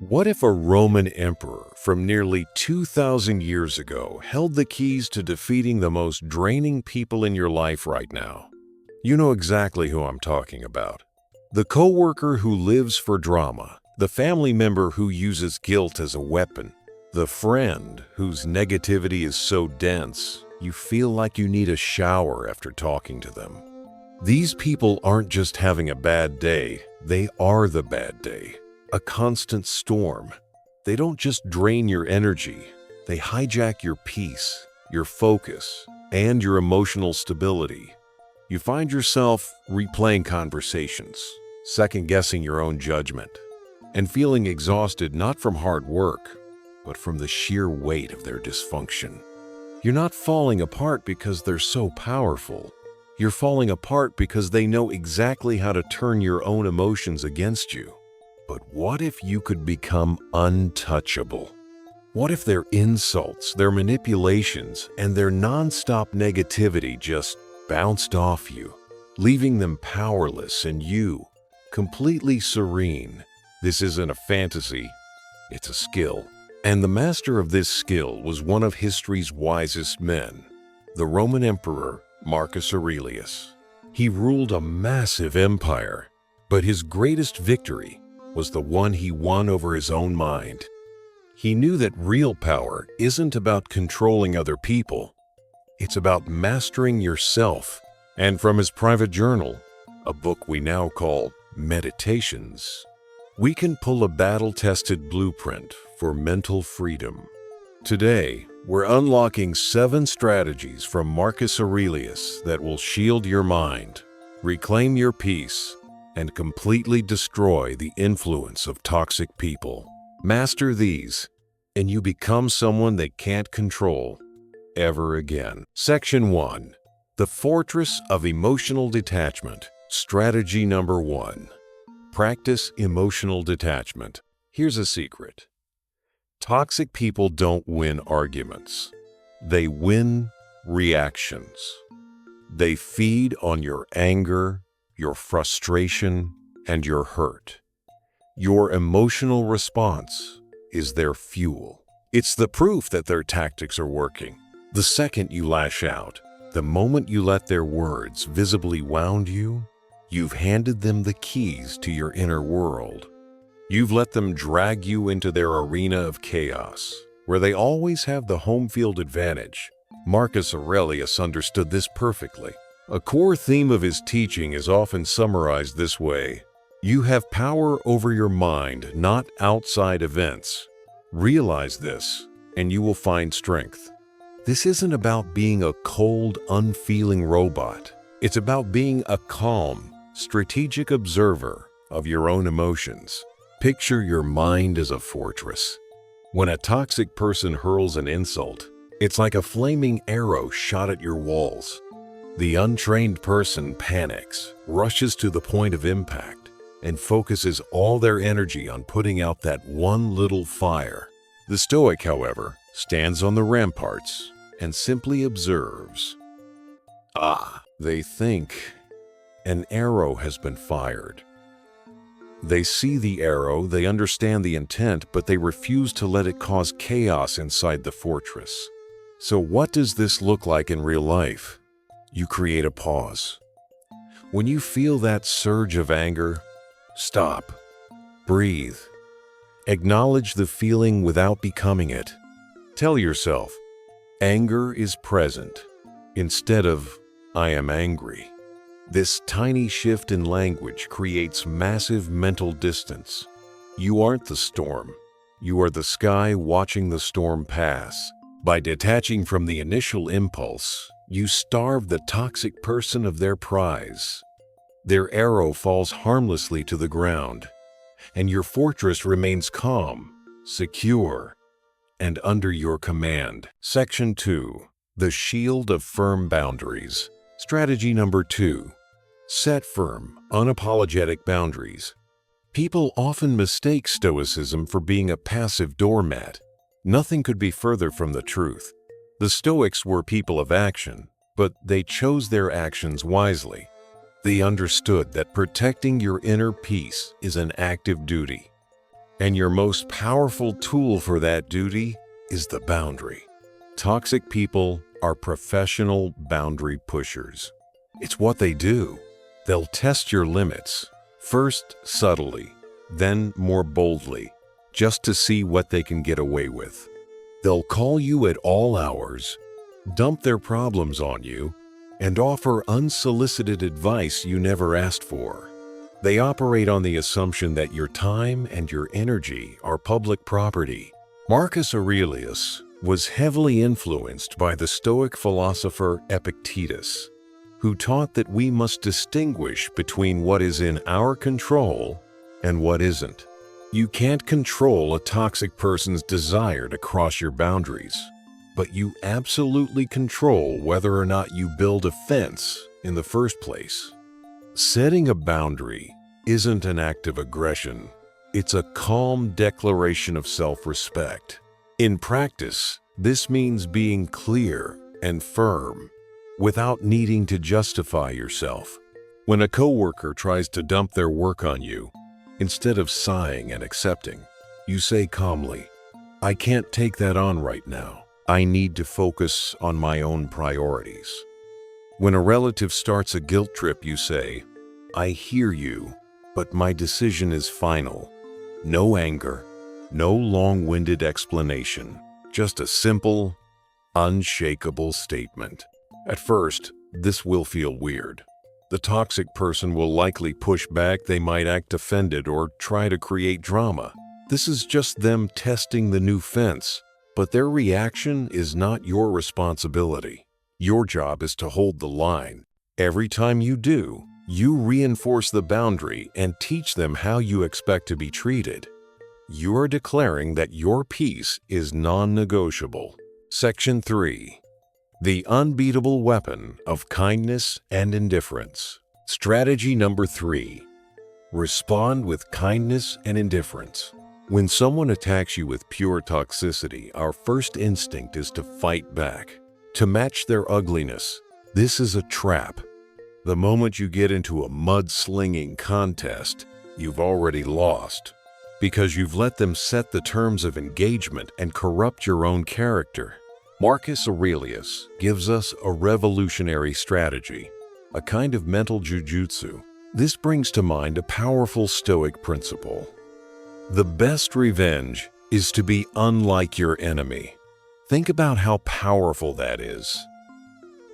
What if a Roman emperor from nearly 2,000 years ago held the keys to defeating the most draining people in your life right now? You know exactly who I'm talking about. The coworker who lives for drama, the family member who uses guilt as a weapon, the friend whose negativity is so dense you feel like you need a shower after talking to them. These people aren't just having a bad day, they are the bad day. A constant storm. They don't just drain your energy, they hijack your peace, your focus, and your emotional stability. You find yourself replaying conversations, second-guessing your own judgment, and feeling exhausted not from hard work, but from the sheer weight of their dysfunction. You're not falling apart because they're so powerful. You're falling apart because they know exactly how to turn your own emotions against you. But what if you could become untouchable? What if their insults, their manipulations, and their non-stop negativity just bounced off you, leaving them powerless and you, completely serene? This isn't a fantasy, it's a skill. And the master of this skill was one of history's wisest men, the Roman Emperor Marcus Aurelius. He ruled a massive empire, but his greatest victory was the one he won over his own mind. He knew that real power isn't about controlling other people. It's about mastering yourself. And from his private journal, a book we now call Meditations, we can pull a battle-tested blueprint for mental freedom. Today, we're unlocking 7 strategies from Marcus Aurelius that will shield your mind, reclaim your peace, and completely destroy the influence of toxic people. Master these, and you become someone they can't control ever again. Section 1. The Fortress of Emotional Detachment. Strategy number 1. Practice emotional detachment. Here's a secret. Toxic people don't win arguments. They win reactions. They feed on your anger, your frustration, and your hurt. Your emotional response is their fuel. It's the proof that their tactics are working. The second you lash out, the moment you let their words visibly wound you, you've handed them the keys to your inner world. You've let them drag you into their arena of chaos, where they always have the home field advantage. Marcus Aurelius understood this perfectly. A core theme of his teaching is often summarized this way: you have power over your mind, not outside events. Realize this, and you will find strength. This isn't about being a cold, unfeeling robot. It's about being a calm, strategic observer of your own emotions. Picture your mind as a fortress. When a toxic person hurls an insult, it's like a flaming arrow shot at your walls. The untrained person panics, rushes to the point of impact, and focuses all their energy on putting out that one little fire. The Stoic, however, stands on the ramparts and simply observes. They think. An arrow has been fired. They see the arrow, they understand the intent, but they refuse to let it cause chaos inside the fortress. So what does this look like in real life? You create a pause. When you feel that surge of anger, stop, breathe. Acknowledge the feeling without becoming it. Tell yourself, anger is present, instead of, I am angry. This tiny shift in language creates massive mental distance. You aren't the storm. You are the sky watching the storm pass. By detaching from the initial impulse, you starve the toxic person of their prize. Their arrow falls harmlessly to the ground, and your fortress remains calm, secure, and under your command. Section 2. The Shield of Firm Boundaries. Strategy number 2. Set firm, unapologetic boundaries. People often mistake Stoicism for being a passive doormat. Nothing could be further from the truth. The Stoics were people of action, but they chose their actions wisely. They understood that protecting your inner peace is an active duty. And your most powerful tool for that duty is the boundary. Toxic people are professional boundary pushers. It's what they do. They'll test your limits, first subtly, then more boldly, just to see what they can get away with. They'll call you at all hours, dump their problems on you, and offer unsolicited advice you never asked for. They operate on the assumption that your time and your energy are public property. Marcus Aurelius was heavily influenced by the Stoic philosopher Epictetus, who taught that we must distinguish between what is in our control and what isn't. You can't control a toxic person's desire to cross your boundaries, but you absolutely control whether or not you build a fence in the first place. Setting a boundary isn't an act of aggression. It's a calm declaration of self-respect. In practice, this means being clear and firm without needing to justify yourself. When a coworker tries to dump their work on you, instead of sighing and accepting, you say calmly, "I can't take that on right now. I need to focus on my own priorities." When a relative starts a guilt trip, you say, "I hear you, but my decision is final." No anger, no long-winded explanation, just a simple, unshakable statement. At first, this will feel weird. The toxic person will likely push back, they might act offended or try to create drama. This is just them testing the new fence, but their reaction is not your responsibility. Your job is to hold the line. Every time you do, you reinforce the boundary and teach them how you expect to be treated. You are declaring that your peace is non-negotiable. Section 3. The unbeatable weapon of kindness and indifference. Strategy number 3. Respond with kindness and indifference. When someone attacks you with pure toxicity, our first instinct is to fight back, to match their ugliness. This is a trap. The moment you get into a mud-slinging contest, you've already lost, because you've let them set the terms of engagement and corrupt your own character. Marcus Aurelius gives us a revolutionary strategy, a kind of mental jujutsu. This brings to mind a powerful Stoic principle. The best revenge is to be unlike your enemy. Think about how powerful that is.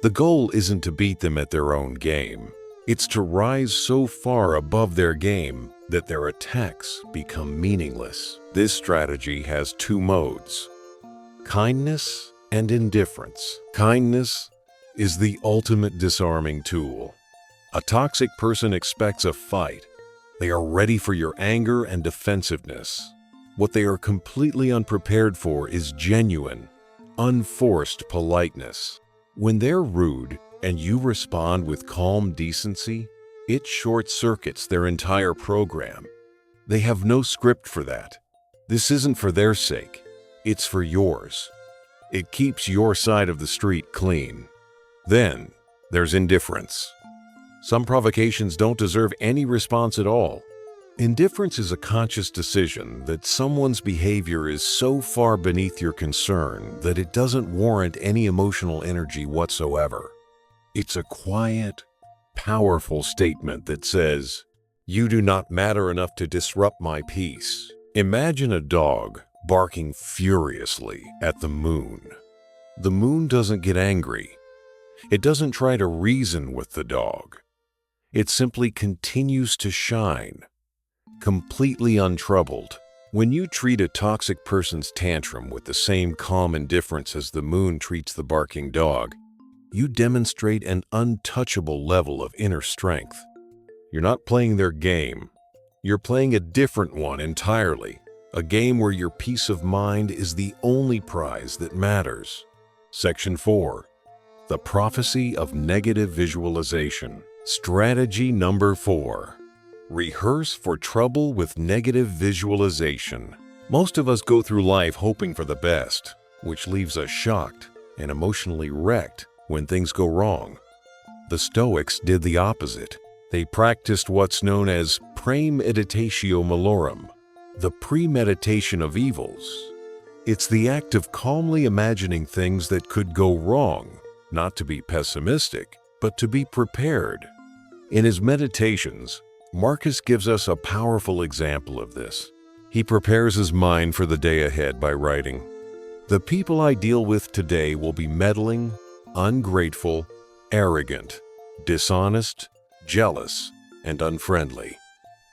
The goal isn't to beat them at their own game. It's to rise so far above their game that their attacks become meaningless. This strategy has two modes: kindness and indifference. Kindness is the ultimate disarming tool. A toxic person expects a fight. They are ready for your anger and defensiveness. What they are completely unprepared for is genuine, unforced politeness. When they're rude and you respond with calm decency, it short-circuits their entire program. They have no script for that. This isn't for their sake. It's for yours. It keeps your side of the street clean. Then there's indifference. Some provocations don't deserve any response at all. Indifference is a conscious decision that someone's behavior is so far beneath your concern that it doesn't warrant any emotional energy whatsoever. It's a quiet, powerful statement that says, "You do not matter enough to disrupt my peace." Imagine a dog barking furiously at the moon. The moon doesn't get angry. It doesn't try to reason with the dog. It simply continues to shine, completely untroubled. When you treat a toxic person's tantrum with the same calm indifference as the moon treats the barking dog, you demonstrate an untouchable level of inner strength. You're not playing their game. You're playing a different one entirely, a game where your peace of mind is the only prize that matters. Section 4. The prophecy of negative visualization. Strategy number 4. Rehearse for trouble with negative visualization. Most of us go through life hoping for the best, which leaves us shocked and emotionally wrecked when things go wrong. The Stoics did the opposite. They practiced what's known as premeditatio malorum, the premeditation of evils. It's the act of calmly imagining things that could go wrong, not to be pessimistic, but to be prepared. In his meditations, Marcus gives us a powerful example of this. He prepares his mind for the day ahead by writing, "The people I deal with today will be meddling, ungrateful, arrogant, dishonest, jealous, and unfriendly."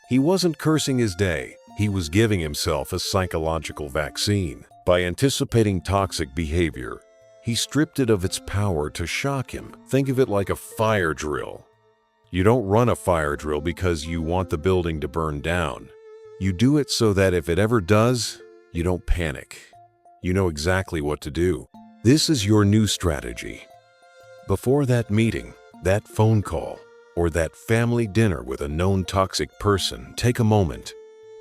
He wasn't cursing his day. He was giving himself a psychological vaccine. By anticipating toxic behavior, he stripped it of its power to shock him. Think of it like a fire drill. You don't run a fire drill because you want the building to burn down. You do it so that if it ever does, you don't panic. You know exactly what to do. This is your new strategy. Before that meeting, that phone call, or that family dinner with a known toxic person, take a moment.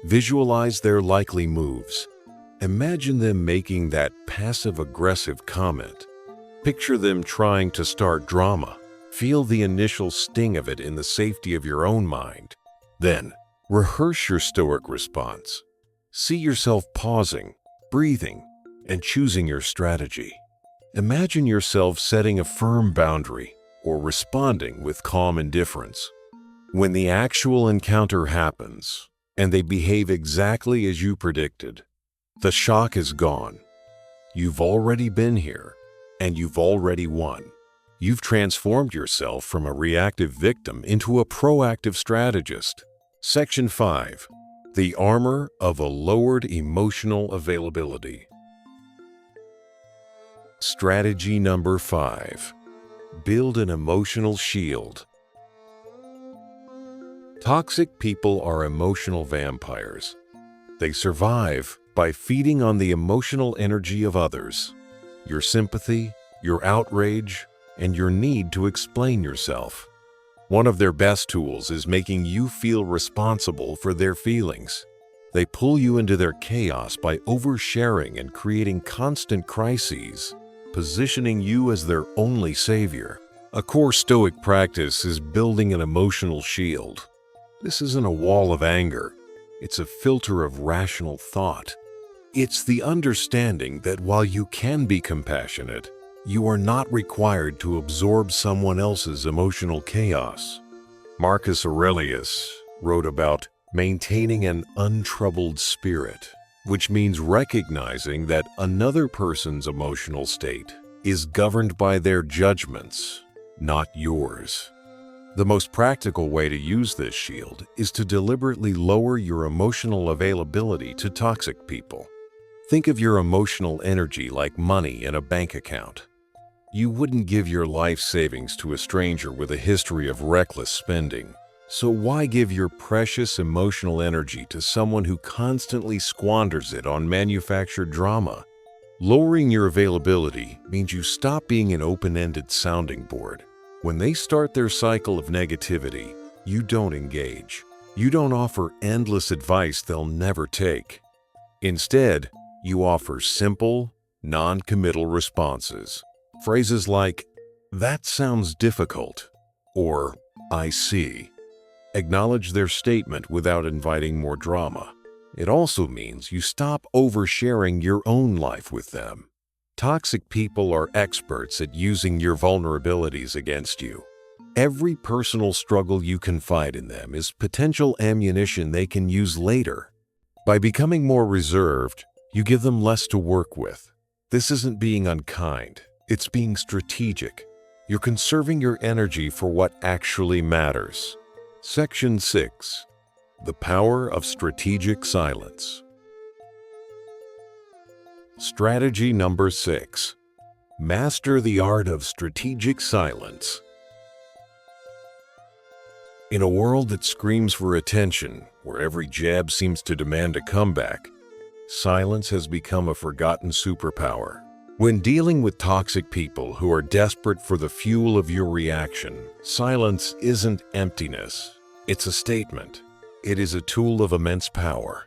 Visualize their likely moves. Imagine them making that passive-aggressive comment. Picture them trying to start drama. Feel the initial sting of it in the safety of your own mind. Then, rehearse your stoic response. See yourself pausing, breathing, and choosing your strategy. Imagine yourself setting a firm boundary or responding with calm indifference. When the actual encounter happens, and they behave exactly as you predicted, the shock is gone. You've already been here, and you've already won. You've transformed yourself from a reactive victim into a proactive strategist. Section 5. The armor of a lowered emotional availability. Strategy number 5. Build an emotional shield. Toxic people are emotional vampires. They survive by feeding on the emotional energy of others, your sympathy, your outrage, and your need to explain yourself. One of their best tools is making you feel responsible for their feelings. They pull you into their chaos by oversharing and creating constant crises, positioning you as their only savior. A core Stoic practice is building an emotional shield. This isn't a wall of anger. It's a filter of rational thought. It's the understanding that while you can be compassionate, you are not required to absorb someone else's emotional chaos. Marcus Aurelius wrote about maintaining an untroubled spirit, which means recognizing that another person's emotional state is governed by their judgments, not yours. The most practical way to use this shield is to deliberately lower your emotional availability to toxic people. Think of your emotional energy like money in a bank account. You wouldn't give your life savings to a stranger with a history of reckless spending. So why give your precious emotional energy to someone who constantly squanders it on manufactured drama? Lowering your availability means you stop being an open-ended sounding board. When they start their cycle of negativity, you don't engage. You don't offer endless advice they'll never take. Instead, you offer simple, non-committal responses. Phrases like, "That sounds difficult," or "I see." Acknowledge their statement without inviting more drama. It also means you stop oversharing your own life with them. Toxic people are experts at using your vulnerabilities against you. Every personal struggle you confide in them is potential ammunition they can use later. By becoming more reserved, you give them less to work with. This isn't being unkind, it's being strategic. You're conserving your energy for what actually matters. Section 6. The power of strategic silence. Strategy number 6. Master the art of strategic silence. In a world that screams for attention, where every jab seems to demand a comeback, silence has become a forgotten superpower. When dealing with toxic people who are desperate for the fuel of your reaction, silence isn't emptiness. It's a statement. It is a tool of immense power.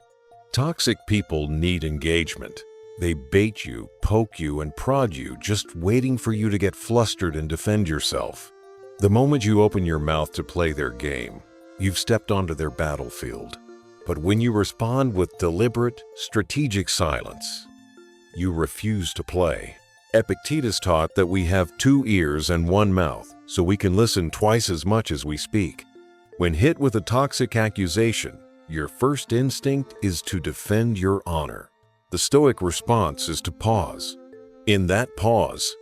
Toxic people need engagement. They bait you, poke you, and prod you, just waiting for you to get flustered and defend yourself. The moment you open your mouth to play their game, you've stepped onto their battlefield. But when you respond with deliberate, strategic silence, you refuse to play. Epictetus taught that we have 2 ears and 1 mouth, so we can listen twice as much as we speak. When hit with a toxic accusation, your first instinct is to defend your honor. The Stoic response is to pause. In that pause,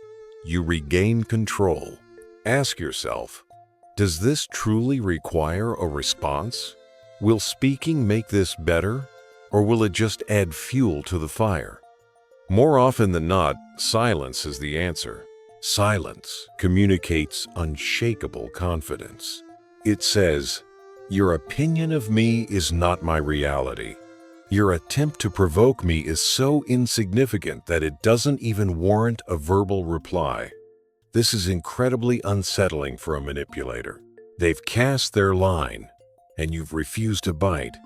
you regain control. Ask yourself, does this truly require a response? Will speaking make this better, or will it just add fuel to the fire? More often than not, silence is the answer. Silence communicates unshakable confidence. It says, "Your opinion of me is not my reality. Your attempt to provoke me is so insignificant that it doesn't even warrant a verbal reply." This is incredibly unsettling for a manipulator. They've cast their line, and you've refused to bite.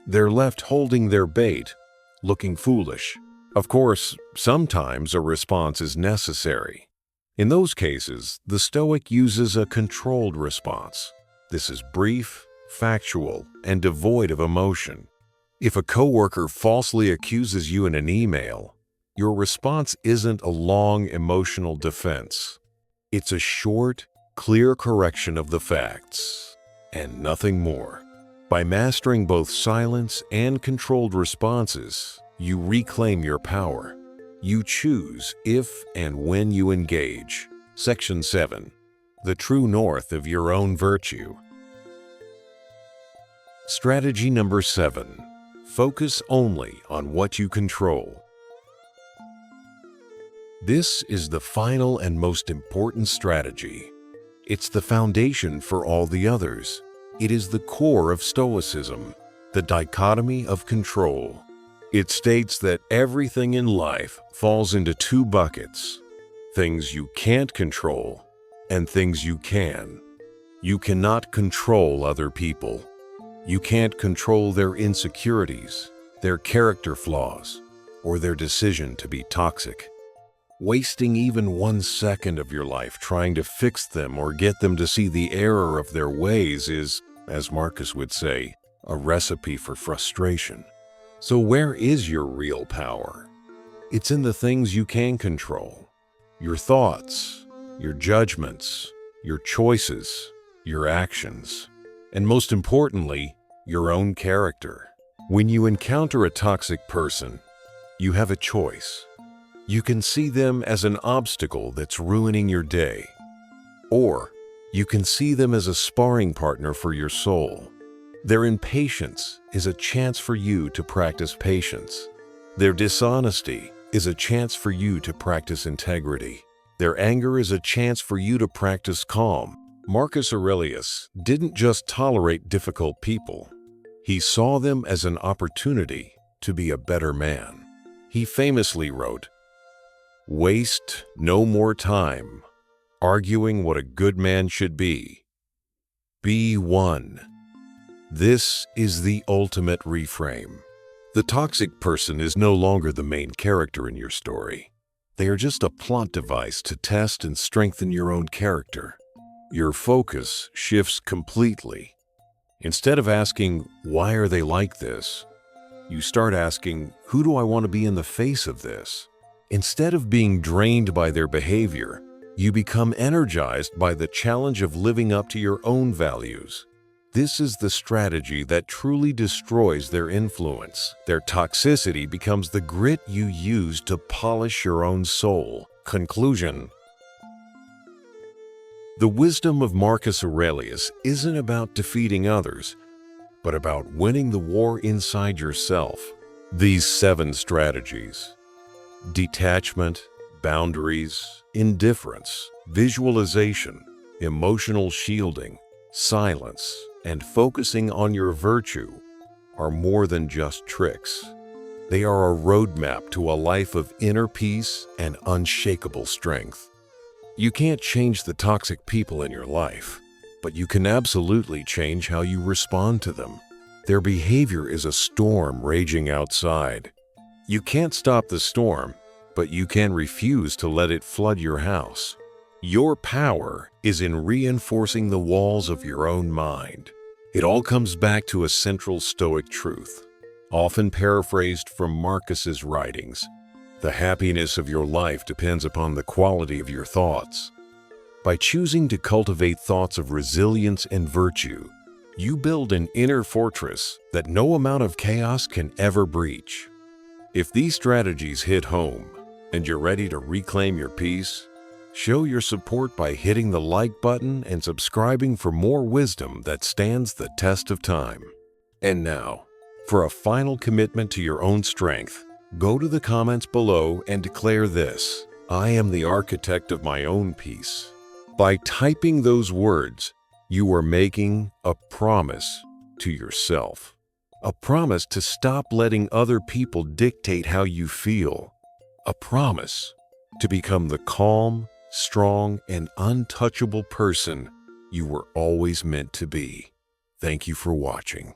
They're left holding their bait, looking foolish. Of course, sometimes a response is necessary. In those cases, the Stoic uses a controlled response. This is brief, factual, and devoid of emotion. If a coworker falsely accuses you in an email, your response isn't a long emotional defense. It's a short, clear correction of the facts, and nothing more. By mastering both silence and controlled responses, you reclaim your power. You choose if and when you engage. Section 7. The true north of your own virtue. Strategy number 7. Focus only on what you control. This is the final and most important strategy. It's the foundation for all the others. It is the core of Stoicism, the dichotomy of control. It states that everything in life falls into 2 buckets: things you can't control and things you can. You cannot control other people. You can't control their insecurities, their character flaws, or their decision to be toxic. Wasting even 1 second of your life trying to fix them or get them to see the error of their ways is, as Marcus would say, a recipe for frustration. So where is your real power? It's in the things you can control. Your thoughts, your judgments, your choices, your actions, and most importantly, your own character. When you encounter a toxic person, you have a choice. You can see them as an obstacle that's ruining your day, or you can see them as a sparring partner for your soul. Their impatience is a chance for you to practice patience. Their dishonesty is a chance for you to practice integrity. Their anger is a chance for you to practice calm. Marcus Aurelius didn't just tolerate difficult people. He saw them as an opportunity to be a better man. He famously wrote, "Waste no more time arguing what a good man should be. Be one." This is the ultimate reframe. The toxic person is no longer the main character in your story. They are just a plot device to test and strengthen your own character. Your focus shifts completely. Instead of asking, "Why are they like this?" you start asking, "Who do I want to be in the face of this?" Instead of being drained by their behavior, you become energized by the challenge of living up to your own values. This is the strategy that truly destroys their influence. Their toxicity becomes the grit you use to polish your own soul. Conclusion. The wisdom of Marcus Aurelius isn't about defeating others, but about winning the war inside yourself. These 7 strategies: detachment, boundaries, indifference, visualization, emotional shielding, silence, and focusing on your virtue are more than just tricks. They are a roadmap to a life of inner peace and unshakable strength. You can't change the toxic people in your life, but you can absolutely change how you respond to them. Their behavior is a storm raging outside. You can't stop the storm, but you can refuse to let it flood your house. Your power is in reinforcing the walls of your own mind. It all comes back to a central Stoic truth, often paraphrased from Marcus's writings. The happiness of your life depends upon the quality of your thoughts. By choosing to cultivate thoughts of resilience and virtue, you build an inner fortress that no amount of chaos can ever breach. If these strategies hit home and you're ready to reclaim your peace, show your support by hitting the like button and subscribing for more wisdom that stands the test of time. And now, for a final commitment to your own strength, go to the comments below and declare this: I am the architect of my own peace. By typing those words, you are making a promise to yourself. A promise to stop letting other people dictate how you feel. A promise to become the calm, strong, and untouchable person you were always meant to be. Thank you for watching.